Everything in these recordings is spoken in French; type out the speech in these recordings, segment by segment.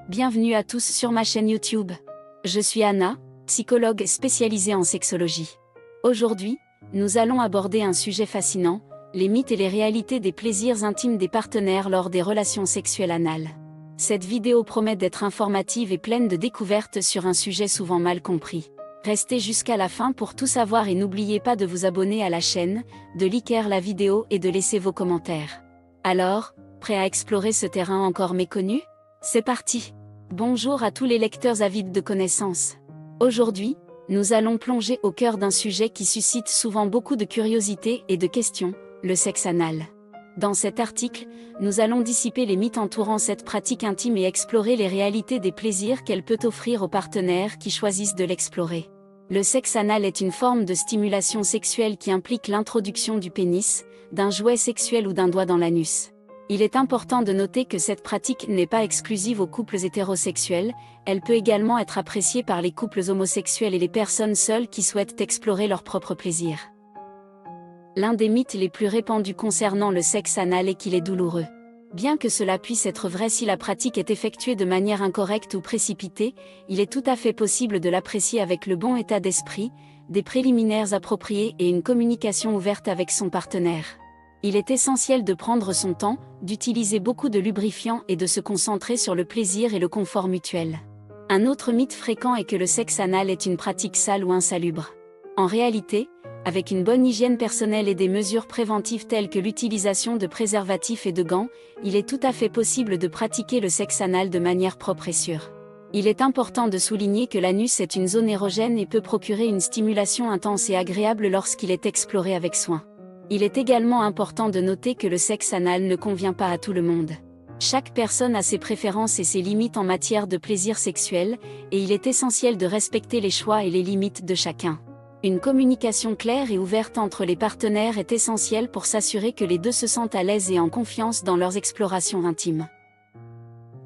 Bienvenue à tous sur ma chaîne YouTube. Je suis Anna, psychologue spécialisée en sexologie. Aujourd'hui, nous allons aborder un sujet fascinant, les mythes et les réalités des plaisirs intimes des partenaires lors des relations sexuelles anales. Cette vidéo promet d'être informative et pleine de découvertes sur un sujet souvent mal compris. Restez jusqu'à la fin pour tout savoir et n'oubliez pas de vous abonner à la chaîne, de liker la vidéo et de laisser vos commentaires. Alors, prêt à explorer ce terrain encore méconnu? C'est parti! Bonjour à tous les lecteurs avides de connaissances. Aujourd'hui, nous allons plonger au cœur d'un sujet qui suscite souvent beaucoup de curiosité et de questions, le sexe anal. Dans cet article, nous allons dissiper les mythes entourant cette pratique intime et explorer les réalités des plaisirs qu'elle peut offrir aux partenaires qui choisissent de l'explorer. Le sexe anal est une forme de stimulation sexuelle qui implique l'introduction du pénis, d'un jouet sexuel ou d'un doigt dans l'anus. Il est important de noter que cette pratique n'est pas exclusive aux couples hétérosexuels, elle peut également être appréciée par les couples homosexuels et les personnes seules qui souhaitent explorer leur propre plaisir. L'un des mythes les plus répandus concernant le sexe anal est qu'il est douloureux. Bien que cela puisse être vrai si la pratique est effectuée de manière incorrecte ou précipitée, il est tout à fait possible de l'apprécier avec le bon état d'esprit, des préliminaires appropriés et une communication ouverte avec son partenaire. Il est essentiel de prendre son temps, d'utiliser beaucoup de lubrifiant et de se concentrer sur le plaisir et le confort mutuel. Un autre mythe fréquent est que le sexe anal est une pratique sale ou insalubre. En réalité, avec une bonne hygiène personnelle et des mesures préventives telles que l'utilisation de préservatifs et de gants, il est tout à fait possible de pratiquer le sexe anal de manière propre et sûre. Il est important de souligner que l'anus est une zone érogène et peut procurer une stimulation intense et agréable lorsqu'il est exploré avec soin. Il est également important de noter que le sexe anal ne convient pas à tout le monde. Chaque personne a ses préférences et ses limites en matière de plaisir sexuel, et il est essentiel de respecter les choix et les limites de chacun. Une communication claire et ouverte entre les partenaires est essentielle pour s'assurer que les deux se sentent à l'aise et en confiance dans leurs explorations intimes.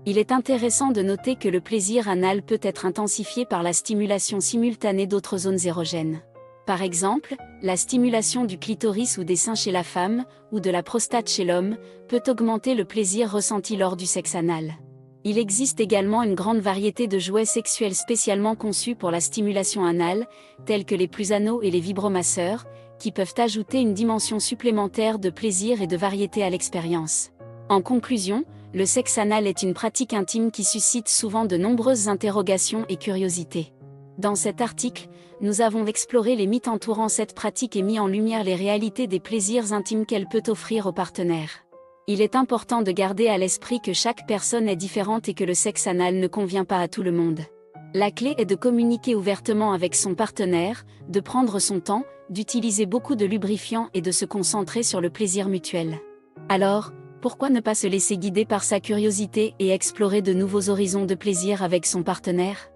Il est intéressant de noter que le plaisir anal peut être intensifié par la stimulation simultanée d'autres zones érogènes. Par exemple, la stimulation du clitoris ou des seins chez la femme, ou de la prostate chez l'homme, peut augmenter le plaisir ressenti lors du sexe anal. Il existe également une grande variété de jouets sexuels spécialement conçus pour la stimulation anale, tels que les plus anneaux et les vibromasseurs, qui peuvent ajouter une dimension supplémentaire de plaisir et de variété à l'expérience. En conclusion, le sexe anal est une pratique intime qui suscite souvent de nombreuses interrogations et curiosités. Dans cet article, nous avons exploré les mythes entourant cette pratique et mis en lumière les réalités des plaisirs intimes qu'elle peut offrir aux partenaires. Il est important de garder à l'esprit que chaque personne est différente et que le sexe anal ne convient pas à tout le monde. La clé est de communiquer ouvertement avec son partenaire, de prendre son temps, d'utiliser beaucoup de lubrifiant et de se concentrer sur le plaisir mutuel. Alors, pourquoi ne pas se laisser guider par sa curiosité et explorer de nouveaux horizons de plaisir avec son partenaire ?